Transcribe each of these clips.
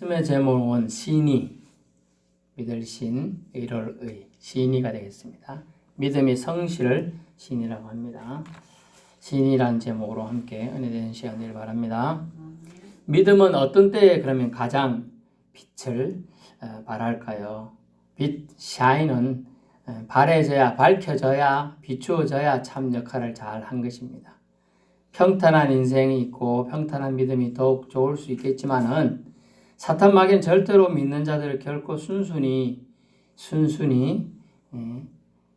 말씀의 제목은 신이, 믿을 신, 의를 의, 신이가 되겠습니다. 믿음이 성실을 신이라고 합니다. 신이라는 제목으로 함께 은혜되는 시간 되길 바랍니다. 믿음은 어떤 때에 그러면 가장 빛을 발할까요? 빛, 샤인은 밝혀져야, 비추어져야 참 역할을 잘 한 것입니다. 평탄한 인생이 있고 평탄한 믿음이 더욱 좋을 수 있겠지만은 사탄 마귀는 절대로 믿는 자들을 결코 순순히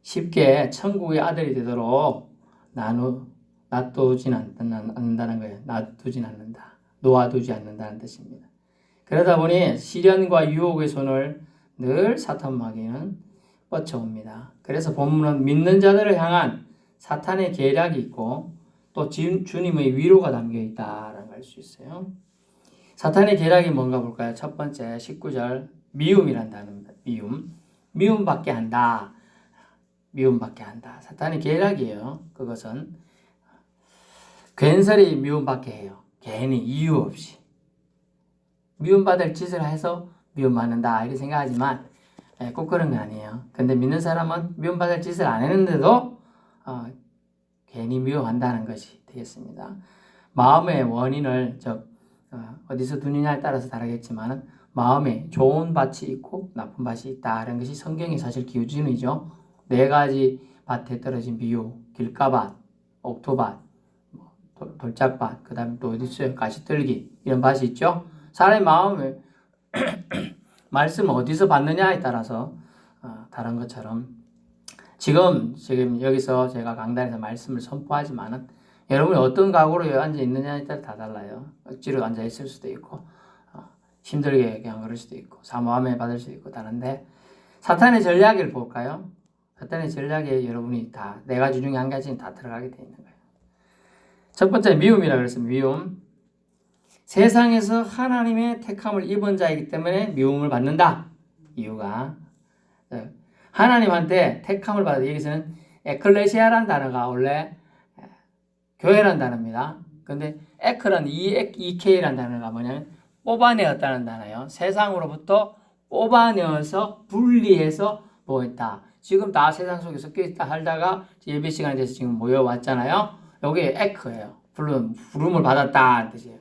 쉽게 천국의 아들이 되도록 놔두진 않는다는 거예요. 놔두진 않는다. 놓아두지 않는다는 뜻입니다. 그러다 보니 시련과 유혹의 손을 늘 사탄 마귀는 뻗쳐옵니다. 그래서 본문은 믿는 자들을 향한 사탄의 계략이 있고 또 주님의 위로가 담겨 있다라는 걸 알 수 있어요. 사탄의 계략이 뭔가 볼까요? 첫 번째 19절 미움이란 단어입니다. 미움받게 한다. 미움받게 한다. 사탄의 계략이에요. 그것은 괜스레 미움받게 해요. 괜히 이유 없이 미움받을 짓을 해서 미움받는다 이렇게 생각하지만 꼭 그런 건 아니에요. 근데 믿는 사람은 미움받을 짓을 안 했는데도 괜히 미워한다는 것이 되겠습니다. 마음의 원인을 어디서 두느냐에 따라서 다르겠지만 마음에 좋은 밭이 있고 나쁜 밭이 있다는 것이 성경이 사실 기준이죠. 4가지 밭에 떨어진 비유, 길가밭, 옥토밭, 돌짝밭, 그 다음에 또 어디 있어요? 가시떨기 이런 밭이 있죠. 사람의 마음을 말씀을 어디서 받느냐에 따라서 다른 것처럼 지금 여기서 제가 강단에서 말씀을 선포하지만은 여러분이 어떤 각오로 앉아 있느냐에 따라 다 달라요. 억지로 앉아 있을 수도 있고 힘들게 그냥 그럴 수도 있고 사모함에 받을 수도 있고 다른데 사탄의 전략을 볼까요? 사탄의 전략에 여러분이 다 4가지 중에 한 가지는 다 들어가게 돼 있는 거예요. 첫 번째 미움이라고 그랬습니다. 미움. 세상에서 하나님의 택함을 입은 자이기 때문에 미움을 받는다. 이유가 하나님한테 택함을 받아 여기서는 에클레시아라는 단어가 원래 교회라는 단어입니다. 근데 에크란 EK라는 단어가 뭐냐면 뽑아내었다는 단어예요. 세상으로부터 뽑아내어서 분리해서 모였다. 지금 다 세상 속에 섞여 있다 살다가 예배 시간이 돼서 지금 모여왔잖아요. 여기 에크예요. 부름을 받았다는 뜻이에요.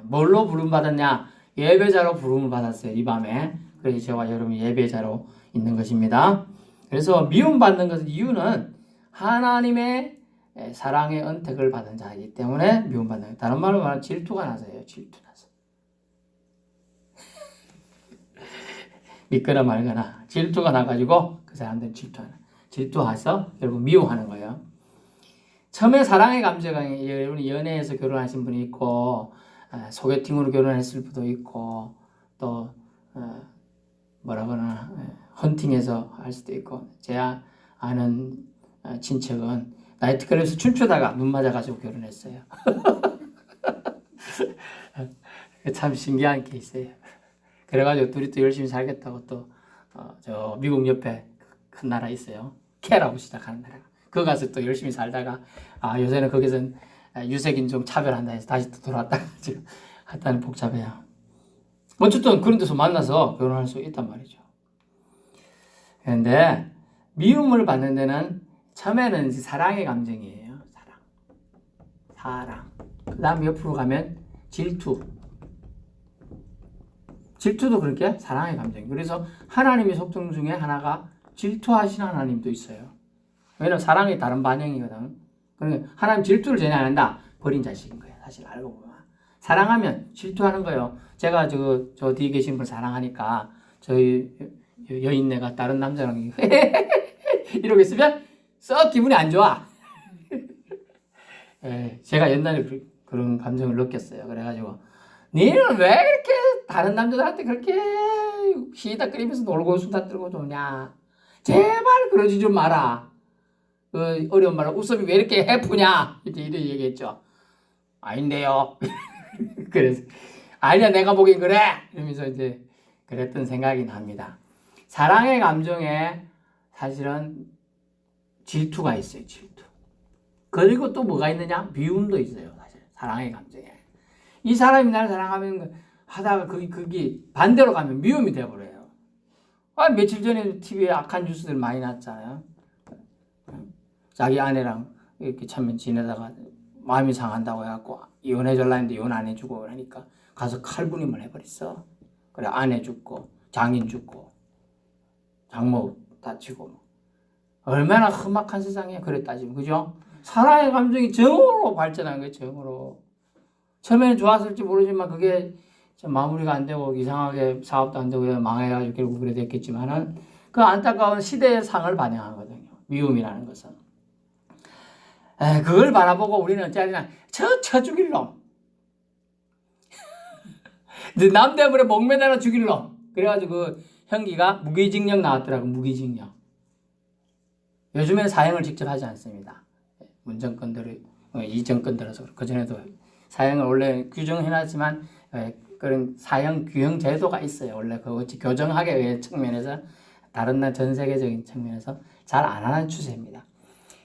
뭘로 부름 받았냐? 예배자로 부름을 받았어요. 이 밤에. 그래서 저와 여러분이 예배자로 있는 것입니다. 그래서 미움받는 것은 이유는 하나님의 사랑의 은택을 받은 자이기 때문에 미움받는 거예요. 다른 말로 말하면 질투가 나서요. 질투 나서. 믿거나 말거나 질투가 나가지고 그 사람들은 질투해서 결국 미워하는 거예요. 처음에 사랑의 감정이 여러분이 연애해서 결혼하신 분이 있고 소개팅으로 결혼했을 수도 있고 또 뭐라거나 헌팅해서 할 수도 있고 제 아는 친척은 나이트클럽에서 춤추다가 눈 맞아가지고 결혼했어요. 참 신기한 케이스예요. 그래가지고 둘이 또 열심히 살겠다고 또 저 미국 옆에 큰 나라 있어요. 캐라고 시작하는 나라가. 거기 가서 또 열심히 살다가 요새는 거기서는 유색인종 차별한다 해서 다시 또 돌아왔다가 지금 하여튼 복잡해요. 어쨌든 그런 데서 만나서 결혼할 수 있단 말이죠. 그런데 미움을 받는 데는 처음에는 사랑의 감정이에요. 사랑. 그 다음 옆으로 가면 질투도 그렇게 사랑의 감정. 그래서 하나님의 속성 중에 하나가 질투하시는 하나님도 있어요. 왜냐면 사랑이 다른 반영이거든. 그러니까 하나님 질투를 전혀 안 한다. 버린 자식인 거예요. 사실 알고 보면. 사랑하면 질투하는 거예요. 제가 저 뒤에 계신 분 사랑하니까 저희 여인네가 다른 남자랑 이러고 있으면 썩 기분이 안 좋아. 제가 옛날에 그런 감정을 느꼈어요. 그래가지고 니는 왜 이렇게 다른 남자들한테 그렇게 시다거리면서 놀고 수다 떨고 좋냐. 제발 그러지 좀 마라. 어려운 말로 웃음이 왜 이렇게 해프냐. 이렇게 얘기했죠. 아닌데요. 그래서 아니야 내가 보기엔 그래. 이러면서 이제 그랬던 생각이 납니다. 사랑의 감정에 사실은 질투가 있어요. 질투. 그리고 또 뭐가 있느냐? 미움도 있어요. 사실 사랑의 감정에. 이 사람이 나를 사랑하면 하다가 그게 반대로 가면 미움이 돼버려요. 며칠 전에 TV에 악한 뉴스들 많이 났잖아요. 자기 아내랑 이렇게 참 지내다가 마음이 상한다고 해갖고 이혼해줄라 했는데 이혼 안 해주고 그러니까 가서 칼부림을 해버렸어. 그래 아내 죽고 장인 죽고 장모 다치고 얼마나 험악한 세상이야. 그래 따지면 그죠? 사랑의 감정이 정으로 발전한 거예요. 정으로. 처음에는 좋았을지 모르지만 그게 마무리가 안 되고 이상하게 사업도 안 되고 망해가지고 결국 그래 됐겠지만은 그 안타까운 시대의 상을 반영하거든요. 미움이라는 것은. 그걸 바라보고 우리는 어찌하냐 쳐 죽일 놈. 남 때문에 목매달아 죽일 놈. 그래가지고 그 형기가 무기징역 나왔더라고. 무기징역. 요즘에는 사형을 직접 하지 않습니다. 문정권들이 이정권 들어서 그전에도 사형을 원래 규정해놨지만 그런 사형 규형 제도가 있어요. 원래 그 어찌 교정하게 측면에서 다른 나 전 세계적인 측면에서 잘 안 하는 추세입니다.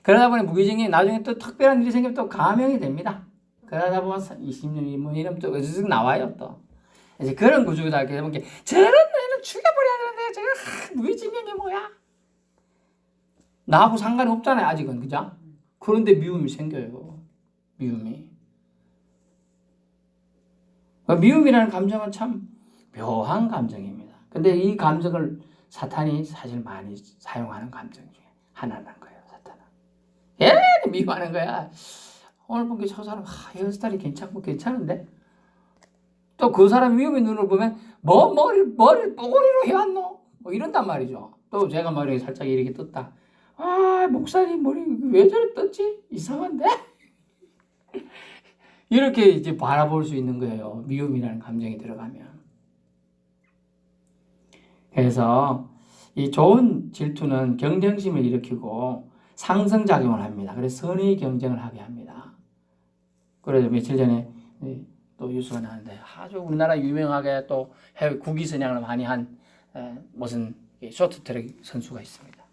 그러다 보니 무기징역이 나중에 또 특별한 일이 생기면 또 감형이 됩니다. 그러다 보면 20년 뭐 이러면 또 어디서 나와요 또. 이제 그런 구조다. 이렇게 보면 저런 애는 죽여버려야 되는데 제가 무기징역이 뭐야? 나하고 상관이 없잖아요 아직은 그죠? 그런데 미움이 생겨요. 미움이. 미움이라는 감정은 참 묘한 감정입니다. 근데 이 감정을 사탄이 사실 많이 사용하는 감정 중에 하나라는 거예요. 사탄은. 미워하는 거야. 오늘 본 게 저 사람 헤어스타일이 괜찮은데? 또 그 사람 미움의 눈을 보면 머리를 뽀고리로 해왔노? 뭐 이런단 말이죠. 또 제가 머리에 살짝 이렇게 떴다. 목사님 머리 왜 저래 떴지? 이상한데? 이렇게 이제 바라볼 수 있는 거예요. 미움이라는 감정이 들어가면. 그래서 이 좋은 질투는 경쟁심을 일으키고 상승작용을 합니다. 그래서 선의 경쟁을 하게 합니다. 그래서 며칠 전에 또 뉴스가 나왔는데 아주 우리나라 유명하게 또 해외 국위선양을 많이 한 무슨 쇼트트랙 선수가 있습니다.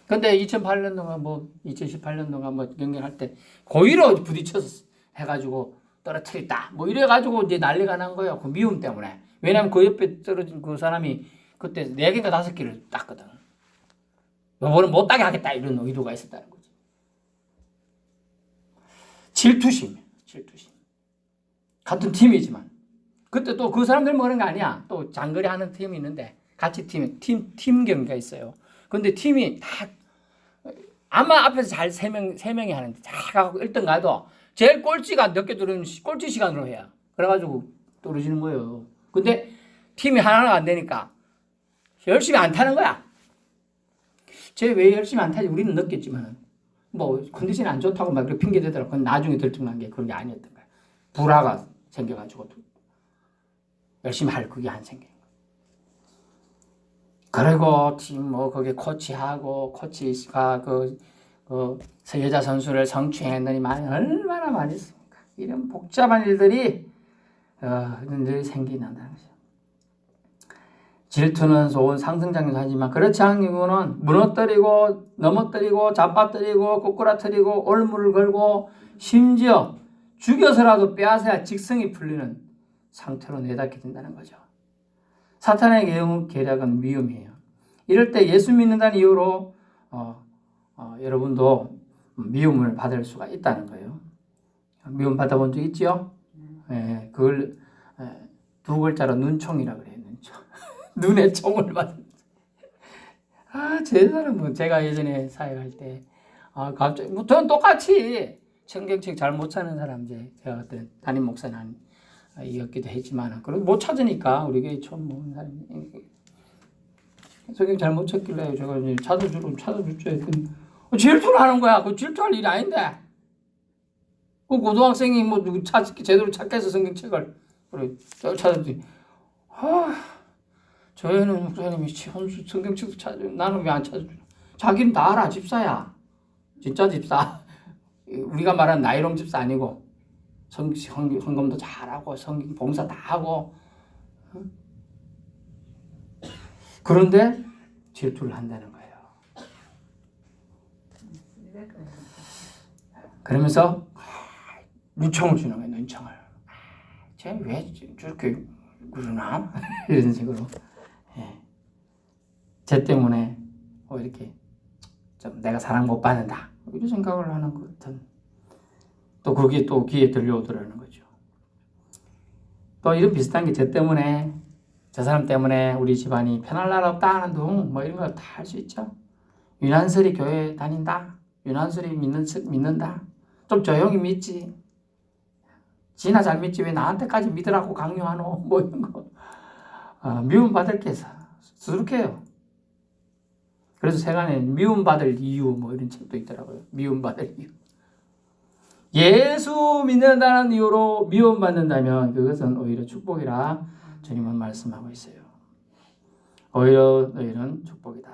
근데 2008년도가 2018년도가 경쟁할 때 고의로 부딪혀서 해가지고 떨어뜨렸다. 이래가지고 이제 난리가 난 거예요. 그 미움 때문에. 왜냐면 그 옆에 떨어진 그 사람이 그때 4개인가 5개를 땄거든. 너는 못 따게 하겠다. 이런 의도가 있었다는 거지. 질투심. 같은 팀이지만. 그때 또 그 사람들 그런 거 아니야. 또 장거리 하는 팀이 있는데 같이 팀 경기가 있어요. 근데 팀이 다 아마 앞에서 잘 3명이 하는데 잘 가고 1등 가도 제일 꼴찌가 늦게 들어오는 꼴찌 시간으로 해요. 그래가지고 떨어지는 거예요. 근데 팀이 하나가 안 되니까 열심히 안 타는 거야. 쟤 왜 열심히 안 타지? 우리는 늦겠지만 컨디션이 안 좋다고 막 그렇게 핑계 대더라고. 그건 나중에 들통난 게 그런 게 아니었던 거야. 불화가 생겨가지고 열심히 할 그게 안 생겨. 그리고 팀 거기 코치가 그 여자 선수를 성추행했느니 얼마나 많이 있습니까? 이런 복잡한 일들이 늘 생긴다는 거죠. 질투는 좋은 상승작용을 하지만 그렇지 않은 경우는 무너뜨리고 넘어뜨리고 잡아뜨리고 꼬꾸라뜨리고 올무를 걸고 심지어 죽여서라도 빼앗아야 직성이 풀리는 상태로 내닫게 된다는 거죠. 사탄의 계략은 미움이에요. 이럴 때 예수 믿는다는 이유로 여러분도 미움을 받을 수가 있다는 거예요. 미움 받아본 적 있죠? 그걸 2글자로 눈총이라고 그래요. 눈총. 눈에 총을 받은. 제 사람은 제가 예전에 사역할 때 갑자기 저는 똑같이 성경책 잘 못 찾는 사람 제가 그때 담임 목사는 이었기도 했지만 그걸 못 찾으니까 우리 교회 처음 모은 사람이 성경 잘 못 찾길래 제가 이제 찾아주죠 했더니 질투를 하는 거야. 그 질투할 일이 아닌데 그 고등학생이 누구 제대로 찾겠어 성경책을 그래 찾았더니 저 애는 목사님이 성경책도 찾아줘. 나는 왜 안 찾아줘? 자기는 다 알아. 집사야. 진짜 집사. 우리가 말하는 나이롱 집사 아니고 헌금도 잘하고 성경 봉사 다 하고 그런데 질투를 한다는 거예요. 그러면서 눈총을 주는 거예요. 눈총을. 쟤 왜 저렇게 그러나? 이런 식으로. 예. 쟤 때문에 이렇게 좀 내가 사랑 못 받는다 이런 생각을 하는 것 같은, 또 그게 또 귀에 들려오더라는 거죠. 또 이런 비슷한 게 쟤 때문에, 저 사람 때문에 우리 집안이 편할 날 없다 하는 둥 뭐 이런 걸 다 할 수 있죠. 유난스레 교회 다닌다, 유난스레 믿는다, 좀 조용히 믿지, 지나 잘 믿지 왜 나한테까지 믿으라고 강요하노, 뭐 이런 거. 미움받을 게 수두룩해요. 그래서 세간에 미움받을 이유 뭐 이런 책도 있더라고요. 미움받을 이유. 예수 믿는다는 이유로 미움받는다면 그것은 오히려 축복이라 주님은 말씀하고 있어요. 오히려 너희는 축복이다.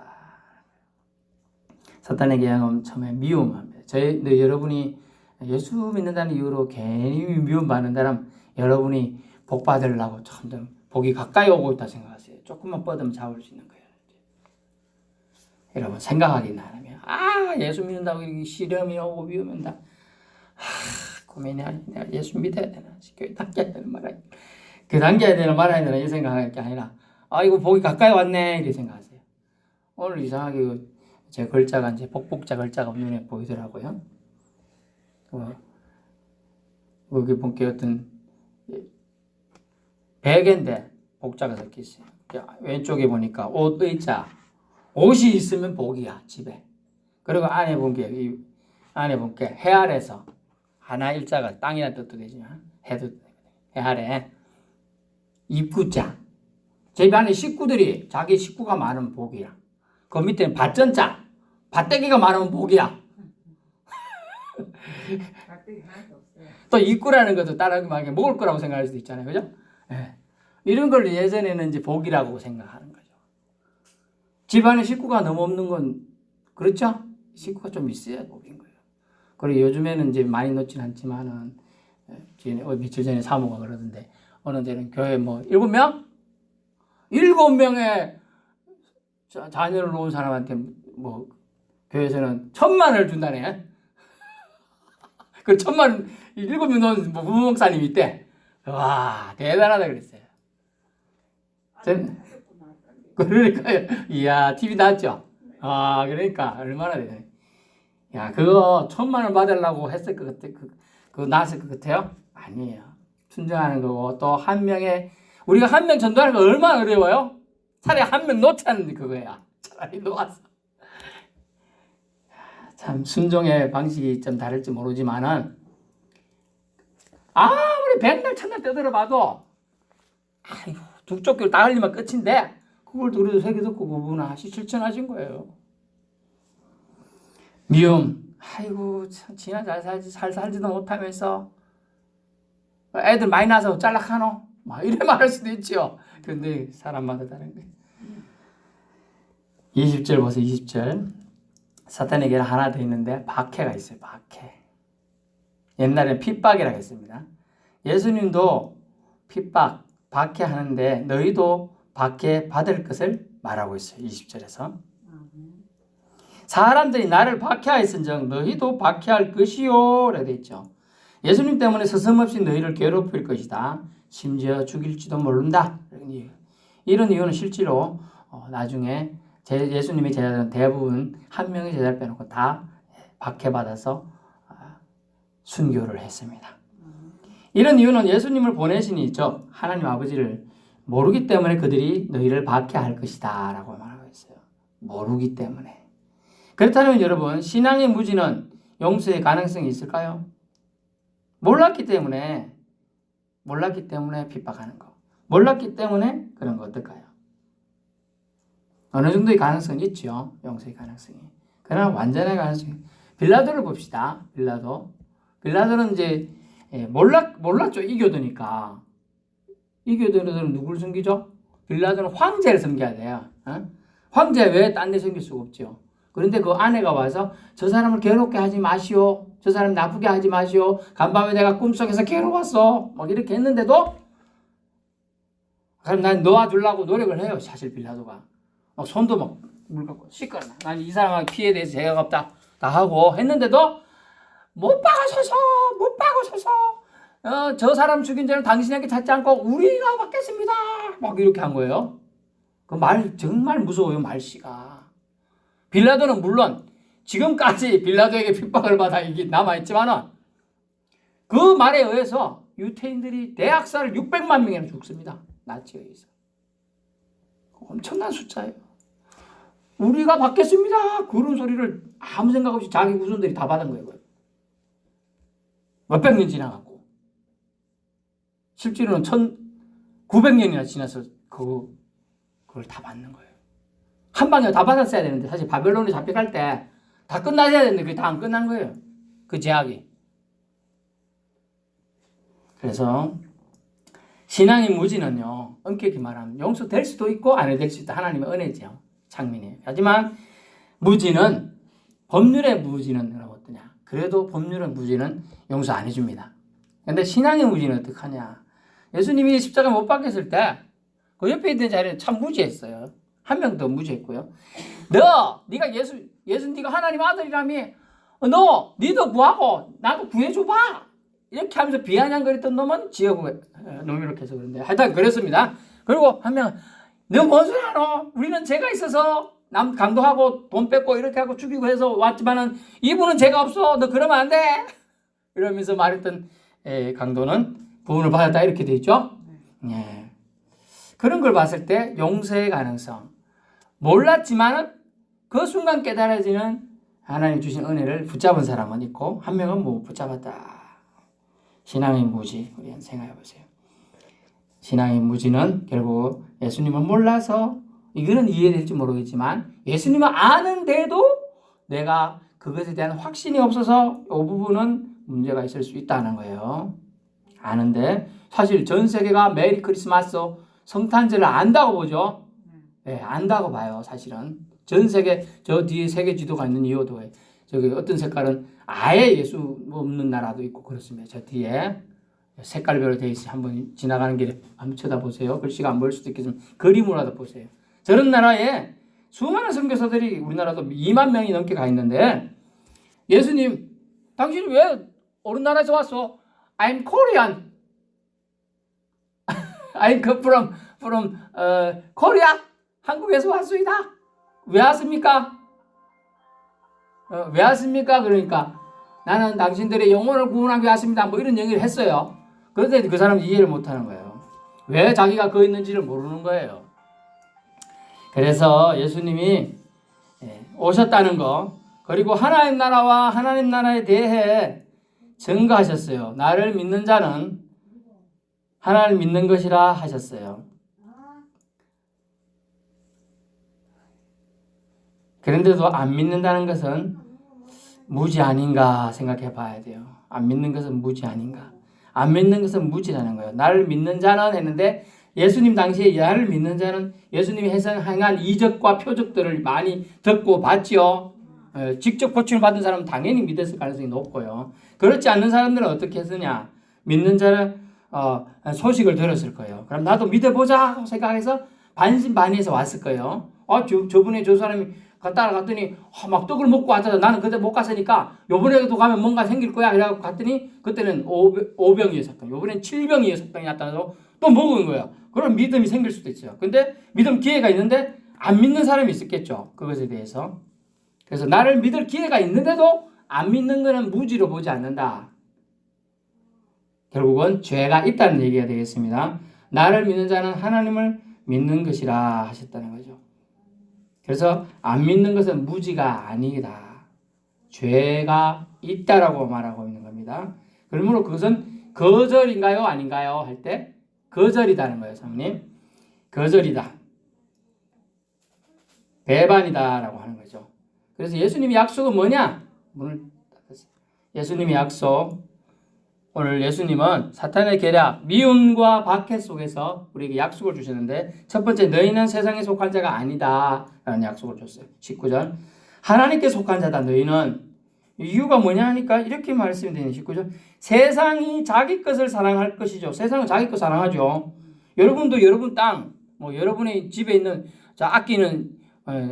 사탄에게 향하면 처음에 미움합니다. 여러분이 예수 믿는다는 이유로 괜히 미움받는다면 여러분이 복 받으려고 점점 복이 가까이 오고 있다 생각하세요. 조금만 뻗으면 잡을 수 있는 거예요. 여러분 생각하기나 하면 예수 믿는다고 이렇게 시련이 오고 위험이 온다. 고민이 아니, 내가 예수 믿어야 되나, 교회 다녀야 되나 말아야 되나, 그 다녀야 되나 말아야 되나 이 생각할 게 아니라 이거 복이 가까이 왔네 이렇게 생각하세요. 오늘 이상하게 제 글자가 이제 복복자 글자가 눈에 보이더라고요. 거기 보니까 어떤 베개인데 복자가 섞여 있어요. 왼쪽에 보니까 옷 의자, 옷이 있으면 복이야 집에. 그리고 안에 보니까 해 아래서 하나 일자가 땅이나 뜻도 되지만 해도 해 아래 입구자, 집 안에 식구들이 자기 식구가 많으면 복이야. 그 밑에는 밭전자, 밭대기가 많으면 복이야. 또 입구라는 것도 따라하게 먹을 거라고 생각할 수도 있잖아요, 그죠? 네. 이런 걸 예전에는 이제 복이라고 생각하는 거죠. 집안에 식구가 너무 없는 건 그렇죠? 식구가 좀 있어야 복인 거예요. 그리고 요즘에는 이제 많이 넣진 않지만은 며칠 전에 사모가 그러던데 어느 데는 교회 뭐 7명? 7명의 자녀를 놓은 사람한테 뭐 교회에서는 1,000만을 준다네. 그 1,000만 7명 놓은 뭐 부목사님이 있대. 와 대단하다 그랬어요. 그러니까요. 이야 TV 나왔죠. 그러니까 얼마나 되네. 야 그거 1,000만원 받으려고 했을 것 같아. 그거 나왔을 것 같아요? 아니에요. 순종하는 거고 또 한 명에 우리가 한 명 전도하는 거 얼마나 어려워요? 차라리 한 명 놓자는 그거야. 차라리 놓았어. 참 순종의 방식이 좀 다를지 모르지만은 아무리 백날 천날 떠들어봐도 두 쪽길 다 흘리면 끝인데 그걸 들어도 세계 듣고 구분하시 실천하신 거예요. 미움, 참 지나 잘 살지도 못하면서 애들 많이 낳아서 짤락하노? 막 이래 말할 수도 있죠. 근데 사람마다 다른 거예요. 20절 보세요. 20절. 사탄에게는 하나 더 있는데 박해가 있어요. 박해. 옛날에 핍박이라고 했습니다. 예수님도 핍박, 박해하는데 너희도 박해 받을 것을 말하고 있어요. 20절에서. 사람들이 나를 박해하였은즉 너희도 박해할 것이요 라고 되어 있죠. 예수님 때문에 서슴없이 너희를 괴롭힐 것이다. 심지어 죽일지도 모른다. 이런 이유는 실제로 나중에 예수님의 제자들은 대부분 한 명의 제자를 빼놓고 다 박해받아서 순교를 했습니다. 이런 이유는 예수님을 보내시니 즉 하나님 아버지를 모르기 때문에 그들이 너희를 박해할 것이다 라고 말하고 있어요. 모르기 때문에. 그렇다면 여러분 신앙의 무지는 용서의 가능성이 있을까요? 몰랐기 때문에 핍박하는 거. 몰랐기 때문에 그런 거 어떨까요? 어느 정도의 가능성이 있죠. 용서의 가능성이. 그러나 완전한 가능성이. 빌라도를 봅시다. 빌라도는 이제 몰랐죠. 이교도니까. 이교도는 누굴 섬기죠? 빌라도는 황제를 섬겨야 돼요. 황제 왜 딴 데 섬길 수가 없죠. 그런데 그 아내가 와서 저 사람을 괴롭게 하지 마시오. 저 사람 나쁘게 하지 마시오. 간밤에 내가 꿈속에서 괴로웠어. 막 이렇게 했는데도 그럼 난 놓아주려고 노력을 해요. 사실 빌라도가. 손도 막 물 갖고 시끄러워. 난 이 사람의 피해에 대해서 죄가 없다. 다 하고 했는데도 못 박아서서 저 사람 죽인 죄는 당신에게 찾지 않고 우리가 받겠습니다. 막 이렇게 한 거예요. 그 말 정말 무서워요, 말씨가. 빌라도는 물론 지금까지 빌라도에게 핍박을 받아 이게 남아있지만은 그 말에 의해서 유태인들이 대학살 600만 명이나 죽습니다. 나치에 의해서. 엄청난 숫자예요. 우리가 받겠습니다. 그런 소리를 아무 생각 없이 자기 후손들이 다 받은 거예요. 몇백 년 지나갔고. 실제로는 1900년이나 지나서 그걸 다 받는 거예요. 한 방에 다 받았어야 되는데 사실 바벨론에 잡혀갈 때 다 끝나야 되는데 그게 다 안 끝난 거예요. 그 제약이. 그래서 신앙의 무지는요. 엄격히 말하면 용서될 수도 있고 안 될 수도 있다. 하나님의 은혜죠. 창민이에요. 하지만 무지는 법률의 무지는 어떠냐. 그래도 법률의 무지는 용서 안 해줍니다. 그런데 신앙의 무지는 어떡하냐. 예수님이 십자가 못 박혔을 때 그 옆에 있는 자리는 참 무지했어요. 한 명 더 무지했고요. 네가 예수 네가 하나님 아들이라며 니도 구하고 나도 구해줘봐. 이렇게 하면서 비아냥거렸던 놈은 지옥에 노미록해서 그런데 하여튼 그랬습니다. 그리고 한 명은 너 뭔 소리 하노? 우리는 죄가 있어서 남 강도하고 돈 뺏고 이렇게 하고 죽이고 해서 왔지만은 이분은 죄가 없어. 너 그러면 안 돼. 이러면서 말했던 강도는 구원을 받았다 이렇게 돼 있죠. 예. 그런 걸 봤을 때 용서의 가능성. 몰랐지만은 그 순간 깨달아지는 하나님 주신 은혜를 붙잡은 사람은 있고 한 명은 못 붙잡았다. 신앙의 무지. 우리 한번 생각해 보세요. 신앙의 무지는 결국 예수님을 몰라서 이거는 이해될지 모르겠지만 예수님을 아는데도 내가 그것에 대한 확신이 없어서 이 부분은 문제가 있을 수 있다는 거예요. 아는데 사실 전 세계가 메리 크리스마스 성탄절을 안다고 보죠. 네, 안다고 봐요. 사실은 전 세계 저 뒤에 세계 지도가 있는 이유도 저기 어떤 색깔은 아예 예수 없는 나라도 있고 그렇습니다. 저 뒤에 색깔별로 되어 있으니 한번 지나가는 길에 한번 쳐다보세요. 글씨가 안 보일 수도 있겠지만 그림으로라도 보세요. 저런 나라에 수많은 선교사들이 우리나라도 2만 명이 넘게 가 있는데 예수님 당신 왜 어느 나라에서 왔어? I'm Korean. I'm from Korea. 한국에서 왔습니다. 왜 왔습니까? 왜 왔습니까? 그러니까 나는 당신들의 영혼을 구원하기 왔습니다. 뭐 이런 얘기를 했어요. 그런데 그 사람은 이해를 못하는 거예요. 왜 자기가 거기 있는지를 모르는 거예요. 그래서 예수님이 오셨다는 거 그리고 하나님 나라와 하나님 나라에 대해 증거하셨어요. 나를 믿는 자는 하나님을 믿는 것이라 하셨어요. 그런데도 안 믿는다는 것은 무지 아닌가 생각해 봐야 돼요. 안 믿는 것은 무지 아닌가. 안 믿는 것은 무지라는 거예요. 나를 믿는 자는 했는데 예수님 당시에 나를 믿는 자는 예수님이 행한 이적과 표적들을 많이 듣고 봤지요. 직접 고침을 받은 사람은 당연히 믿었을 가능성이 높고요. 그렇지 않는 사람들은 어떻게 했느냐. 믿는 자는 소식을 들었을 거예요. 그럼 나도 믿어보자 생각해서 반신반의해서 왔을 거예요. 저분이 저 사람이 따라갔더니 막 떡을 먹고 왔다. 나는 그때 못 갔으니까 요번에도 가면 뭔가 생길 거야. 그래갖고 갔더니 그때는 5병이었었던 요번엔 7병이었었던 나타나서 또 먹은 거야. 그럼 믿음이 생길 수도 있어요. 근데 믿음 기회가 있는데 안 믿는 사람이 있었겠죠. 그것에 대해서. 그래서 나를 믿을 기회가 있는데도 안 믿는 거는 무지로 보지 않는다. 결국은 죄가 있다는 얘기가 되겠습니다. 나를 믿는 자는 하나님을 믿는 것이라 하셨다는 거죠. 그래서 안 믿는 것은 무지가 아니다. 죄가 있다라고 말하고 있는 겁니다. 그러므로 그것은 거절인가요? 아닌가요? 할 때 거절이다는 거예요. 사모님. 거절이다. 배반이다라고 하는 거죠. 그래서 예수님의 약속은 뭐냐? 예수님의 약속. 오늘 예수님은 사탄의 계략, 미움과 박해 속에서 우리에게 약속을 주셨는데 첫 번째 너희는 세상에 속한 자가 아니다 라는 약속을 줬어요. 19절 하나님께 속한 자다 너희는. 이유가 뭐냐 하니까 이렇게 말씀이 되는 19절 세상이 자기 것을 사랑할 것이죠. 세상은 자기 것 사랑하죠. 여러분도 여러분 땅, 여러분의 집에 있는 아끼는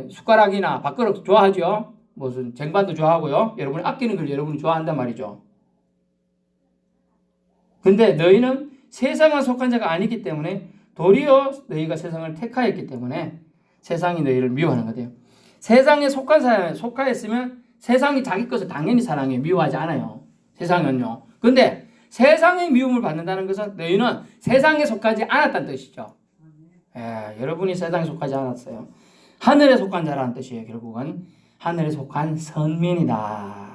숟가락이나 밥그릇 좋아하죠. 무슨 쟁반도 좋아하고요. 여러분이 아끼는 걸 여러분이 좋아한단 말이죠. 근데 너희는 세상에 속한 자가 아니기 때문에 도리어 너희가 세상을 택하였기 때문에 세상이 너희를 미워하는 거예요. 세상에 속하였으면 세상이 자기 것을 당연히 사랑해 미워하지 않아요. 세상은요. 근데 세상의 미움을 받는다는 것은 너희는 세상에 속하지 않았다는 뜻이죠. 여러분이 세상에 속하지 않았어요. 하늘에 속한 자라는 뜻이에요. 결국은 하늘에 속한 선민이다.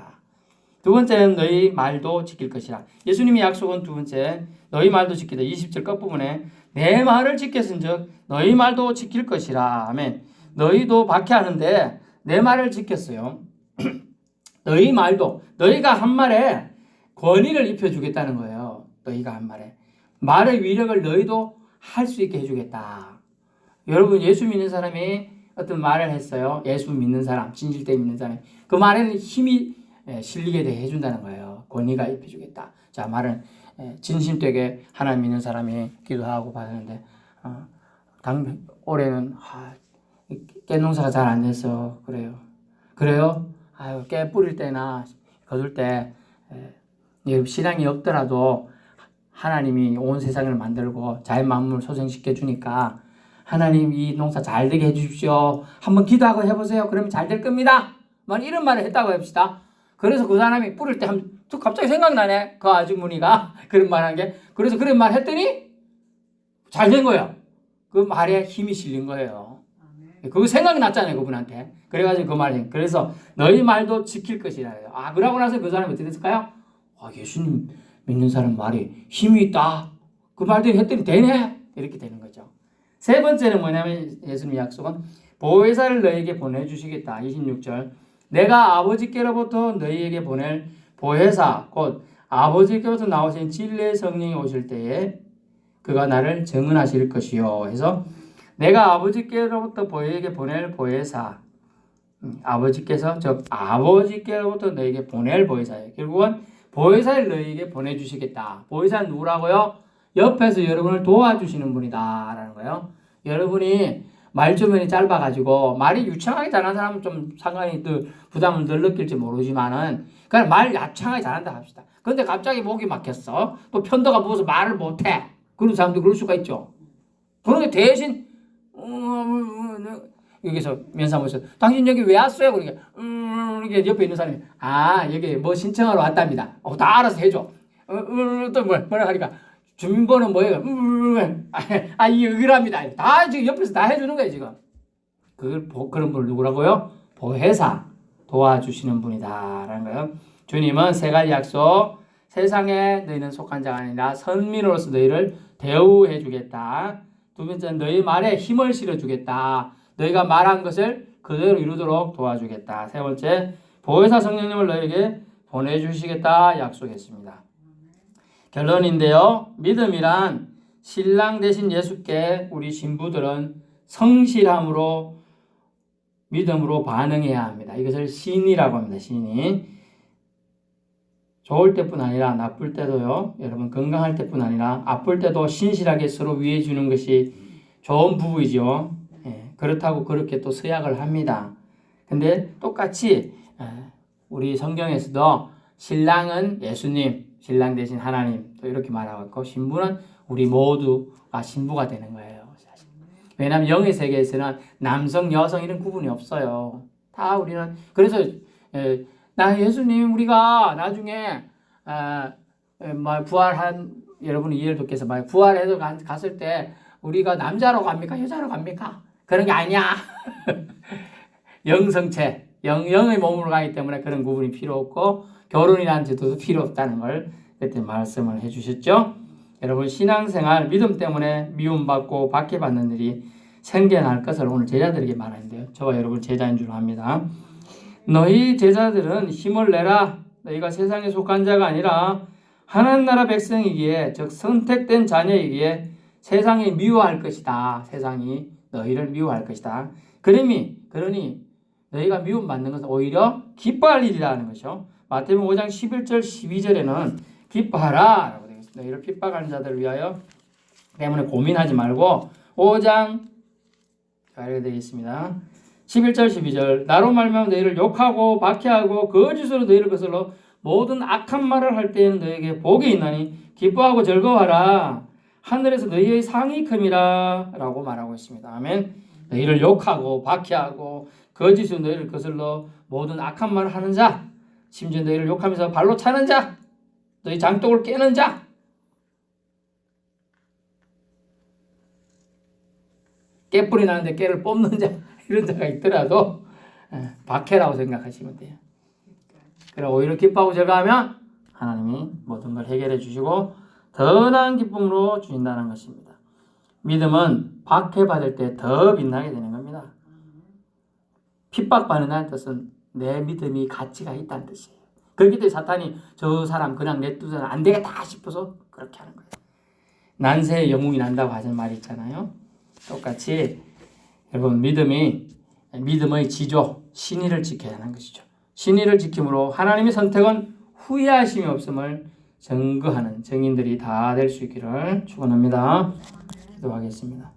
두 번째는 너희 말도 지킬 것이라. 예수님의 약속은 두 번째 너희 말도 지키다. 20절 끝부분에 내 말을 지켰은즉 너희 말도 지킬 것이라. 아멘. 너희도 박해하는데 내 말을 지켰어요. 너희 말도 너희가 한 말에 권위를 입혀주겠다는 거예요. 너희가 한 말에 말의 위력을 너희도 할 수 있게 해주겠다. 여러분 예수 믿는 사람이 어떤 말을 했어요. 예수 믿는 사람, 진실되게 믿는 사람 그 말에는 힘이 실리게 돼 해준다는 거예요. 권위가 입혀주겠다. 자 말은 진심되게 하나님 믿는 사람이 기도하고 받았는데 올해는 깻농사가 잘 안 돼서 그래요? 아유 깨 뿌릴 때나 거둘 때 신앙이 없더라도 하나님이 온 세상을 만들고 자연 만물을 소생시켜 주니까 하나님 이 농사 잘 되게 해주십시오. 한번 기도하고 해보세요. 그러면 잘 될 겁니다. 이런 말을 했다고 합시다. 그래서 그 사람이 뿌릴 때 갑자기 생각나네. 그 아주머니가 그런 말 한 게. 그래서 그런 말 했더니 잘 된 거예요. 그 말에 힘이 실린 거예요. 그거 생각이 났잖아요. 그분한테. 그래가지고 그 말이. 그래서 너희 말도 지킬 것이라 해요. 그러고 나서 그 사람이 어떻게 됐을까요? 예수님 믿는 사람 말이 힘이 있다. 그 말들이 했더니 되네. 이렇게 되는 거죠. 세 번째는 뭐냐면 예수님의 약속은 보혜사를 너희에게 보내주시겠다. 26절 내가 아버지께로부터 너희에게 보낼 보혜사 곧 아버지께로부터 나오신 진리의 성령이 오실 때에 그가 나를 증언하실 것이요. 해서 내가 아버지께로부터 너희에게 보낼 보혜사 아버지께로부터 너희에게 보낼 보혜사예요. 결국은 보혜사를 너희에게 보내주시겠다. 보혜사는 누구라고요? 옆에서 여러분을 도와주시는 분이다 라는 거예요. 여러분이 말주변이 짧아가지고 말이 유창하게 잘하는 사람은 좀 상당히 부담을 덜 느낄지 모르지만은 그냥 말 야창하게 잘한다 합시다. 근데 갑자기 목이 막혔어. 또 편도가 부어서 말을 못해. 그런 사람도 그럴 수가 있죠. 그런데 대신 여기서 면사무소 당신 여기 왜 왔어요? 그러니까 이게 옆에 있는 사람이 여기 뭐 신청하러 왔답니다. 다 알아서 해줘. 또 뭐라 하니까 주민번호 뭐예요? 이게 의랍니다. 다 지금 옆에서 다 해주는 거예요 지금. 그런 분을 누구라고요? 보혜사 도와주시는 분이다라는 거예요. 주님은 세 가지 약속. 세상에 너희는 속한 자가 아니라 선민으로서 너희를 대우해 주겠다. 두 번째는 너희 말에 힘을 실어 주겠다. 너희가 말한 것을 그대로 이루도록 도와주겠다. 세 번째 보혜사 성령님을 너희에게 보내주시겠다 약속했습니다. 결론인데요. 믿음이란 신랑 되신 예수께 우리 신부들은 성실함으로 믿음으로 반응해야 합니다. 이것을 신이라고 합니다. 신이. 좋을 때뿐 아니라 나쁠 때도요. 여러분 건강할 때뿐 아니라 아플 때도 신실하게 서로 위해 주는 것이 좋은 부부이죠. 그렇다고 그렇게 또 서약을 합니다. 근데 똑같이 우리 성경에서도 신랑은 예수님, 신랑 대신 하나님 또 이렇게 말하고 있고 신부는 우리 모두가 신부가 되는 거예요. 사실. 왜냐하면 영의 세계에서는 남성, 여성 이런 구분이 없어요. 다 우리는 그래서 나 예수님 우리가 나중에 부활한 여러분이 이해를 돕겠어 봐요. 부활해서 갔을 때 우리가 남자로 갑니까? 여자로 갑니까? 그런 게 아니야. 영성체, 영의 몸으로 가기 때문에 그런 구분이 필요 없고 결혼이라는 제도도 필요 없다는 걸 그때 말씀을 해주셨죠. 여러분 신앙생활 믿음 때문에 미움받고 박해받는 일이 생겨날 것을 오늘 제자들에게 말하는데요. 저와 여러분 제자인 줄 압니다. 너희 제자들은 힘을 내라. 너희가 세상에 속한 자가 아니라 하나님 나라 백성이기에 즉 선택된 자녀이기에 세상이 미워할 것이다. 세상이 너희를 미워할 것이다. 그러니 너희가 미움받는 것은 오히려 기뻐할 일이라는 것이죠. 마태복음 5장 11절 12절에는 기뻐하라 라고 되어 있습니다. 너희를 핍박하는 자들을 위하여 때문에 고민하지 말고 5장 가르쳐 드리겠습니다. 11절 12절 나로 말미암아 너희를 욕하고 박해하고 거짓으로 너희를 거슬러 모든 악한 말을 할 때에는 너에게 복이 있나니 기뻐하고 즐거워하라. 하늘에서 너희의 상이 큼이라 라고 말하고 있습니다. 아멘. 너희를 욕하고 박해하고 거짓으로 너희를 거슬러 모든 악한 말을 하는 자, 심지어 너희를 욕하면서 발로 차는 자, 너희 장독을 깨는 자, 깨뿌리 나는데 깨를 뽑는 자, 이런 자가 있더라도 박해라고 생각하시면 돼요. 그래 오히려 기뻐하고 즐거워하면 하나님이 모든 걸 해결해 주시고 더 나은 기쁨으로 주신다는 것입니다. 믿음은 박해받을 때 더 빛나게 되는 겁니다. 핍박받는다는 뜻은 내 믿음이 가치가 있다는 뜻이에요. 그렇기 때문에 사탄이 저 사람 그냥 내두면 안 되겠다 싶어서 그렇게 하는 거예요. 난세의 영웅이 난다고 하는 말이 있잖아요. 똑같이 여러분 믿음의 지조 신의를 지켜야 하는 것이죠. 신의를 지킴으로 하나님의 선택은 후회하심이 없음을 증거하는 증인들이 다 될 수 있기를 축원합니다. 기도하겠습니다.